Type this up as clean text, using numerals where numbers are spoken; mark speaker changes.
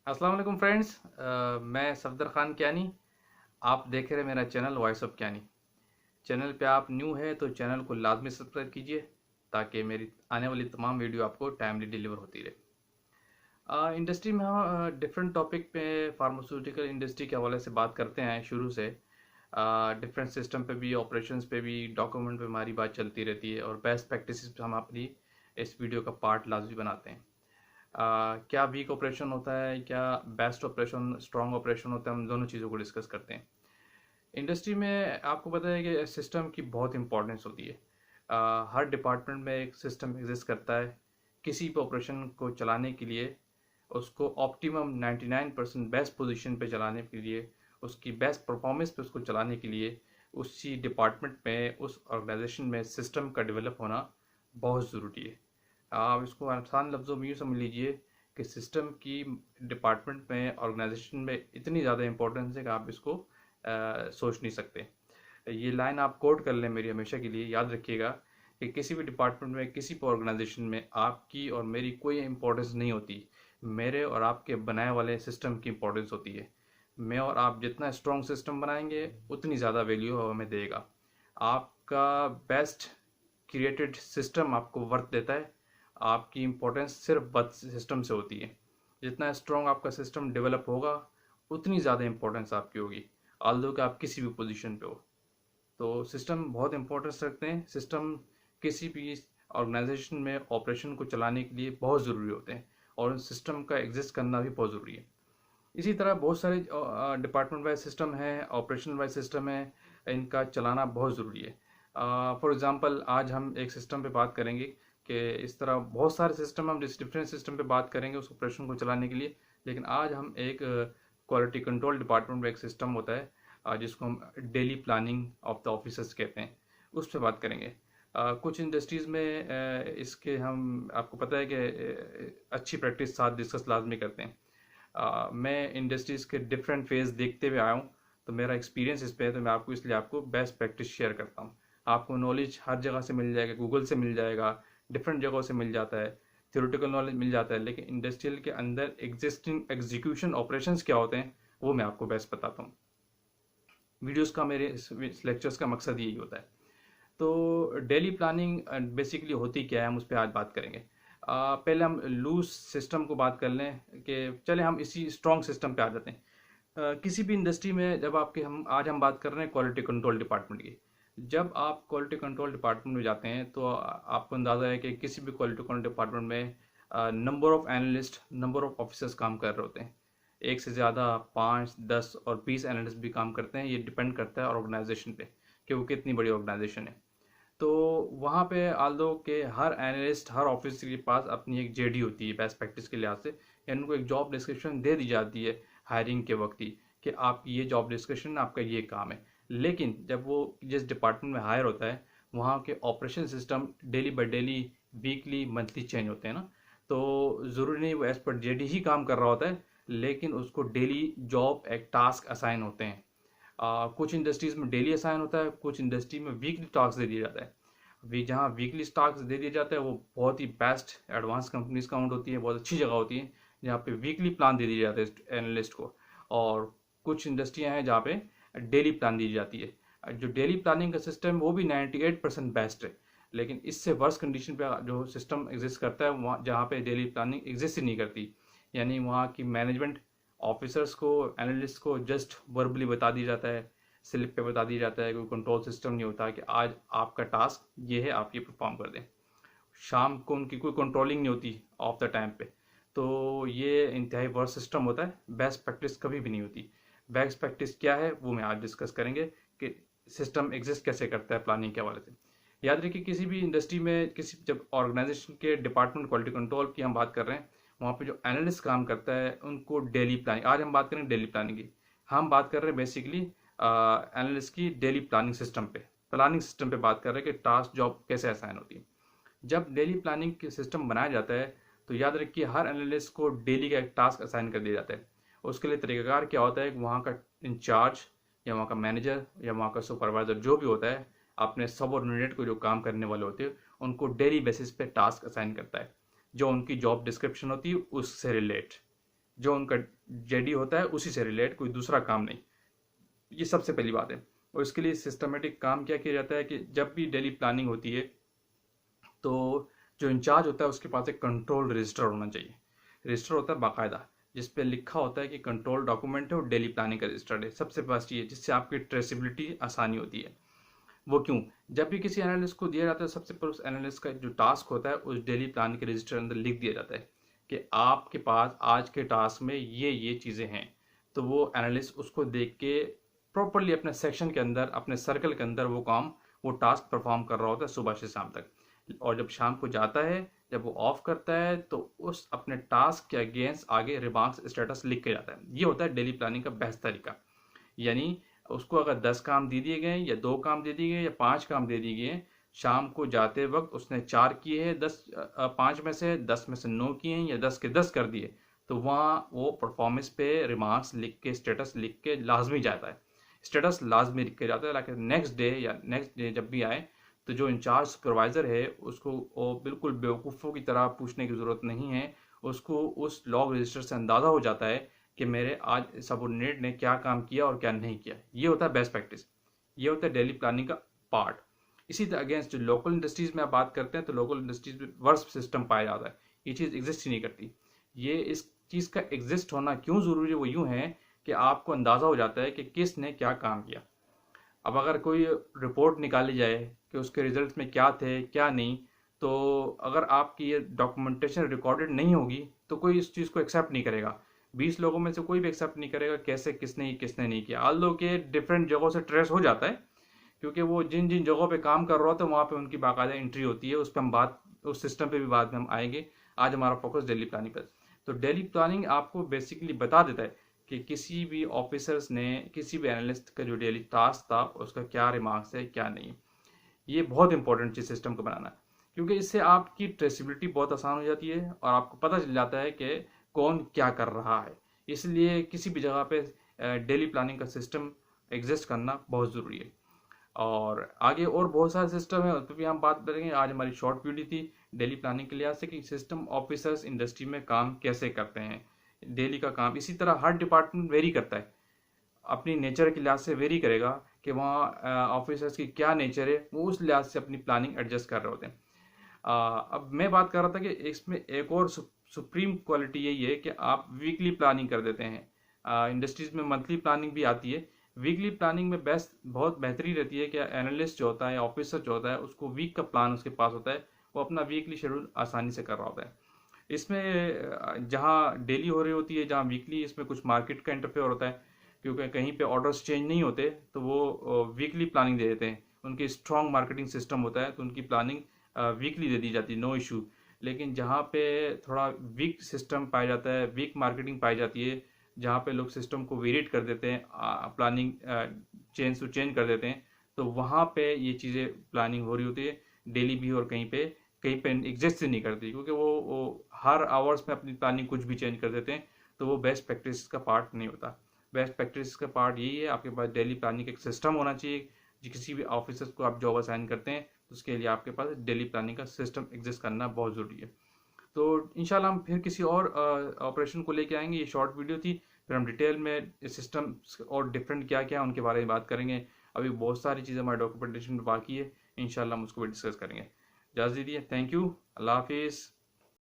Speaker 1: अस्सलाम वालेकुम फ्रेंड्स। मैं सफदर ख़ान कियानी। आप देख रहे हैं मेरा channel voice of Kiyani. Channel पे आप न्यू है तो चैनल को लाजमी सब्सक्राइब कीजिए ताकि मेरी आने वाली तमाम वीडियो आपको टाइमली डिलीवर होती रहे। इंडस्ट्री में हम डिफरेंट टॉपिक पे फार्मास्यूटिकल इंडस्ट्री के हवाले से बात करते हैं शुरू से। डिफरेंट सिस्टम पे भी, ऑपरेशंस पे भी, डॉक्यूमेंट पे हमारी बात चलती रहती है और बेस्ट प्रैक्टिसेस पे हम अपनी इस वीडियो का पार्ट लाजमी बनाते हैं। क्या वीक ऑपरेशन होता है, क्या बेस्ट ऑपरेशन, स्ट्रॉन्ग ऑपरेशन होता है, हम दोनों चीज़ों को डिस्कस करते हैं। इंडस्ट्री में आपको पता है कि सिस्टम की बहुत इंपॉर्टेंस होती है। हर डिपार्टमेंट में एक सिस्टम एग्जिस्ट करता है। किसी भी ऑपरेशन को चलाने के लिए उसको ऑप्टिमम 99% बेस्ट पोजीशन पे चलाने के लिए, उसकी बेस्ट परफॉर्मेंस पे उसको चलाने के लिए उसी डिपार्टमेंट में, उस ऑर्गेनाइजेशन में सिस्टम का डेवलप होना बहुत ज़रूरी है। आप इसको आसान लफ्ज़ों में यूँ समझ लीजिए कि सिस्टम की डिपार्टमेंट में, ऑर्गेनाइजेशन में इतनी ज़्यादा इंपॉर्टेंस है कि आप इसको सोच नहीं सकते। ये लाइन आप कोट कर लें मेरी, हमेशा के लिए याद रखिएगा कि किसी भी डिपार्टमेंट में, किसी भी ऑर्गेनाइजेशन में आपकी और मेरी कोई इंपॉर्टेंस नहीं होती। मेरे और आपके बनाए वाले सिस्टम की इंपॉर्टेंस होती है। मैं और आप जितना स्ट्रॉन्ग सिस्टम बनाएंगे उतनी ज़्यादा वैल्यू हमें देगा। आपका बेस्ट क्रिएटेड सिस्टम आपको वर्थ देता है। आपकी इम्पोर्टेंस सिर्फ बस सिस्टम से होती है। जितना स्ट्रॉन्ग आपका सिस्टम डेवलप होगा उतनी ज़्यादा इम्पोर्टेंस आपकी होगी, ऑल्दो कि आप किसी भी पोजीशन पे हो। तो सिस्टम बहुत इंपॉर्टेंस रखते हैं। सिस्टम किसी भी ऑर्गेनाइजेशन में ऑपरेशन को चलाने के लिए बहुत ज़रूरी होते हैं और सिस्टम का एग्जिस्ट करना भी बहुत ज़रूरी है। इसी तरह बहुत सारे डिपार्टमेंट वाइज सिस्टम है, ऑपरेशन वाइज सिस्टम है, इनका चलाना बहुत ज़रूरी है। फॉर एग्ज़ाम्पल आज हम एक सिस्टम पे बात करेंगे कि इस तरह बहुत सारे सिस्टम, हम डिफरेंट सिस्टम पे बात करेंगे उस ऑपरेशन को चलाने के लिए। लेकिन आज हम एक क्वालिटी कंट्रोल डिपार्टमेंट में एक सिस्टम होता है जिसको हम daily planning of the officers कहते हैं, उस पर बात करेंगे। कुछ इंडस्ट्रीज़ में इसके हम, आपको पता है कि अच्छी प्रैक्टिस साथ डिस्कस लाजमी करते हैं। मैं इंडस्ट्रीज़ के डिफरेंट फेज़ देखते हुए आया हूँ, तो मेरा एक्सपीरियंस इस पे है, तो मैं आपको इसलिए आपको बेस्ट प्रैक्टिस शेयर करता हूँ। आपको नॉलेज हर जगह से मिल जाएगा, गूगल से मिल जाएगा, डिफरेंट जगहों से मिल जाता है, थ्योरेटिकल नॉलेज मिल जाता है, लेकिन इंडस्ट्रियल के अंदर एग्जिस्टिंग एग्जीक्यूशन ऑपरेशंस क्या होते हैं वो मैं आपको बेस्ट बताता हूँ। वीडियोज़ का, मेरे इस लेक्चर्स का मकसद यही होता है। तो डेली प्लानिंग बेसिकली होती क्या है, हम उस पर आज बात करेंगे। पहले हम लूज सिस्टम को बात कर लें कि चले हम इसी स्ट्रॉन्ग सिस्टम पे आ जाते हैं। किसी भी इंडस्ट्री में जब आपके, हम आज हम बात कर रहे हैं क्वालिटी कंट्रोल डिपार्टमेंट की। जब आप क्वालिटी कंट्रोल डिपार्टमेंट में जाते हैं तो आपको अंदाज़ा है कि किसी भी क्वालिटी कंट्रोल डिपार्टमेंट में number of analyst, number of officers काम कर रहे होते हैं। एक से ज़्यादा 5, 10 और 20 एनालिस्ट भी काम करते हैं। ये डिपेंड करता है ऑर्गेनाइजेशन पे कि वो कितनी बड़ी ऑर्गेनाइजेशन है। तो वहाँ पे आल्दो के हर एनालिस्ट, हर ऑफिसर के पास अपनी एक जेडी होती है बेस्ट प्रैक्टिस के लिहाज से, या उनको एक जॉब डिस्क्रिप्शन दे दी जाती है हायरिंग के वक्त ही कि आप ये जॉब डिस्क्रिप्शन, आपका ये काम है। लेकिन जब वो जिस डिपार्टमेंट में हायर होता है वहाँ के operation system daily by daily, weekly, monthly change होते हैं ना। तो ज़रूरी नहीं वो एज पर जेडी ही काम कर रहा होता है, लेकिन उसको डेली जॉब, एक टास्क असाइन होते हैं। कुछ इंडस्ट्रीज़ में डेली असाइन होता है, कुछ इंडस्ट्री में वीकली टास्क दे दिया जाता है। जहाँ वीकली टास्क दे दिया जाता है वो बहुत ही बेस्ट एडवांस कंपनीज काउंट होती है, बहुत अच्छी जगह होती है जहाँ पे वीकली प्लान दे दिया जाता है एनालिस्ट को। और कुछ इंडस्ट्रियाँ हैं जहाँ पे डेली प्लान दी जाती है। जो डेली प्लानिंग का सिस्टम वो भी 98% बेस्ट है, लेकिन इससे वर्स कंडीशन पे जो सिस्टम एग्जिस्ट करता है वहाँ, जहाँ पे डेली प्लानिंग एग्जिस्ट ही नहीं करती। यानी वहाँ की मैनेजमेंट ऑफिसर्स को, एनालिस्ट को जस्ट वर्बली बता दिया जाता है, स्लिप पे बता दिया जाता है, कोई कंट्रोल सिस्टम नहीं होता कि आज आपका टास्क ये है, आप ये परफॉर्म कर दें। शाम को उनकी कोई कंट्रोलिंग नहीं होती ऑफ द टाइम पे। तो ये इंतहाई वर्स्ट सिस्टम होता है, बेस्ट प्रैक्टिस कभी भी नहीं होती। बेस्ट प्रैक्टिस क्या है वो मैं आज डिस्कस करेंगे कि सिस्टम एग्जिस्ट कैसे करता है प्लानिंग के हवाले से। याद रखिए किसी भी इंडस्ट्री में, किसी जब ऑर्गेनाइजेशन के डिपार्टमेंट क्वालिटी कंट्रोल की हम बात कर रहे हैं, वहाँ पे जो एनालिस्ट काम करता है उनको डेली प्लानिंग, आज हम बात करें डेली प्लानिंग की, हम बात कर रहे हैं बेसिकली एनालिस्ट की डेली प्लानिंग सिस्टम पे बात कर रहे हैं कि टास्क जॉब कैसे असाइन होती है। जब डेली प्लानिंग के सिस्टम बनाया जाता है तो याद रखिए हर एनालिस्ट को डेली का एक टास्क असाइन कर दिया जाता है। उसके लिए तरीकाकार क्या होता है कि वहाँ का इंचार्ज या वहाँ का मैनेजर या वहाँ का सुपरवाइजर जो भी होता है, अपने सबऑर्डिनेट को, जो काम करने वाले होते हैं, उनको डेली बेसिस पे टास्क असाइन करता है जो उनकी जॉब डिस्क्रिप्शन होती है उससे रिलेट। जो उनका जेडी होता है उसी से रिलेट, कोई दूसरा काम नहीं। ये सबसे पहली बात है। और इसके लिए सिस्टमेटिक काम क्या किया जाता है कि जब भी डेली प्लानिंग होती है तो जो इंचार्ज होता है उसके पास एक कंट्रोल रजिस्टर होना चाहिए। रजिस्टर होता है बाकायदा, जिस पे लिखा होता है कि कंट्रोल डॉक्यूमेंट है और डेली प्लानिंग का रजिस्टर्ड है। सबसे फर्स्ट ये, जिससे आपकी ट्रेसिबिलिटी आसानी होती है। वो क्यों? जब भी किसी एनालिस्ट को दिया जाता है, सबसे पहले उस एनालिस्ट का जो टास्क होता है उस डेली प्लान के रजिस्टर अंदर लिख दिया जाता है कि आपके पास आज के टास्क में ये चीज़ें हैं। तो वो एनालिस्ट उसको देख के प्रॉपरली अपने सेक्शन के अंदर, अपने सर्कल के अंदर वो टास्क परफॉर्म कर रहा होता है सुबह से शाम तक। और जब शाम को जाता है, जब वो ऑफ करता है, तो उस अपने टास्क के अगेंस्ट आगे रिमार्क्स स्टेटस लिख के जाता है। ये होता है डेली प्लानिंग का बेस्ट तरीका। यानी उसको अगर 10 काम दे दिए गए या 2 काम दे दिए गए या 5 काम दे दिए गए, शाम को जाते वक्त उसने 4 किए हैं, 5 में से 10 में से 9 किए हैं या 10 के 10 कर दिए, तो वहाँ वो परफॉर्मेंस पे रिमार्क्स लिख के, स्टेटस लिख के लाजमी जाता है। स्टेटस लाजमी लिख के जाता है, लेकिन नेक्स्ट डे जब भी आए तो जो इंचार्ज सुपरवाइज़र है उसको वो बिल्कुल बेवकूफ़ों की तरह पूछने की ज़रूरत नहीं है। उसको उस लॉग रजिस्टर से अंदाज़ा हो जाता है कि मेरे आज सबॉर्डिनेट ने क्या काम किया और क्या नहीं किया। ये होता है बेस्ट प्रैक्टिस, ये होता है डेली प्लानिंग का पार्ट। इसी तरह अगेंस्ट जो लोकल इंडस्ट्रीज़ में आप बात करते हैं तो लोकल इंडस्ट्रीज़ में वर्स्ट सिस्टम पाया जाता है। ये चीज़ एग्जिस्ट ही नहीं करती। ये इस चीज़ का एग्जिस्ट होना क्यों ज़रूरी है? वो यूँ है कि आपको अंदाज़ा हो जाता है कि किसने क्या काम किया। अब अगर कोई रिपोर्ट निकाली जाए कि उसके रिजल्ट्स में क्या थे क्या नहीं, तो अगर आपकी ये डॉक्यूमेंटेशन रिकॉर्डेड नहीं होगी तो कोई इस चीज़ को एक्सेप्ट नहीं करेगा। 20 लोगों में से कोई भी एक्सेप्ट नहीं करेगा कैसे किसने नहीं किया। आल दो के डिफरेंट जगहों से ट्रेस हो जाता है, क्योंकि वो जिन जिन जगहों पे काम कर रहा होता है वहाँ पे उनकी बाकायदा एंट्री होती है। उस पर हम बात, उस सिस्टम पे भी बाद में हम आएंगे। आज हमारा फोकस डेली प्लानिंग पर। तो डेली प्लानिंग आपको बेसिकली बता देता है कि किसी भी ऑफिसर्स ने, किसी भी एनालिस्ट का जो डेली टास्क था उसका क्या रिमार्क्स है क्या नहीं। ये बहुत इंपॉर्टेंट चीज़ सिस्टम को बनाना है, क्योंकि इससे आपकी ट्रेसिबिलिटी बहुत आसान हो जाती है और आपको पता चल जाता है कि कौन क्या कर रहा है। इसलिए किसी भी जगह पे डेली प्लानिंग का सिस्टम एग्जिस्ट करना बहुत ज़रूरी है। और आगे और बहुत सारे सिस्टम है, उस पर भी हम बात करेंगे। आज हमारी शॉर्ट वीडियो थी डेली प्लानिंग के लिहाज से कि सिस्टम ऑफिसर्स इंडस्ट्री में काम कैसे करते हैं, डेली का काम। इसी तरह हर डिपार्टमेंट वेरी करता है, अपनी नेचर के लिहाज से वेरी करेगा कि वहाँ ऑफिसर्स की क्या नेचर है, वो उस लिहाज से अपनी प्लानिंग एडजस्ट कर रहे होते हैं। अब मैं बात कर रहा था कि इसमें एक और सुप्रीम क्वालिटी यही है कि आप वीकली प्लानिंग कर देते हैं। इंडस्ट्रीज में मंथली प्लानिंग भी आती है। वीकली प्लानिंग में बहुत बेहतरी रहती है कि एनालिस्ट जो होता है, ऑफिसर जो होता है, उसको वीक का प्लान उसके पास होता है, वो अपना वीकली शेड्यूल आसानी से कर रहा होता है। इसमें जहाँ डेली हो रही होती है, जहाँ वीकली, इसमें कुछ मार्केट का इंटरफेयर होता है, क्योंकि कहीं पे ऑर्डर्स चेंज नहीं होते तो वो वीकली प्लानिंग दे देते हैं। उनकी स्ट्रॉन्ग मार्केटिंग सिस्टम होता है तो उनकी प्लानिंग वीकली दे दी जाती है, नो इशू। लेकिन जहाँ पे थोड़ा वीक सिस्टम पाया जाता है, वीक मार्केटिंग पाई जाती है, जहाँ पे लोग सिस्टम को वेरिएट कर देते हैं, प्लानिंग चेंज कर देते हैं, तो वहाँ पे ये चीज़ें प्लानिंग हो रही होती है डेली भी, और कहीं पे एग्जिस्ट ही नहीं करती, क्योंकि वो हर आवर्स में अपनी प्लानिंग कुछ भी चेंज कर देते हैं। तो वो बेस्ट प्रैक्टिस का पार्ट नहीं होता। बेस्ट प्रैक्टिस का पार्ट यही है, आपके पास डेली प्लानिंग का एक सिस्टम होना चाहिए। किसी भी ऑफिसर्स को आप जॉब असाइन करते हैं तो उसके लिए आपके पास डेली प्लानिंग का सिस्टम एग्जिस्ट करना बहुत ज़रूरी है। तो इंशाल्लाह हम फिर किसी और ऑपरेशन को लेके आएंगे। ये शॉर्ट वीडियो थी, फिर हम डिटेल में सिस्टम और डिफरेंट क्या क्या उनके बारे में बात करेंगे। अभी बहुत सारी चीज़ें हमारे डॉक्यूमेंटेशन में बाकी है, इंशाल्लाह हम उसको भी डिस्कस करेंगे। इजाज़त दीजिए, थैंक यू, अल्लाह हाफिज़।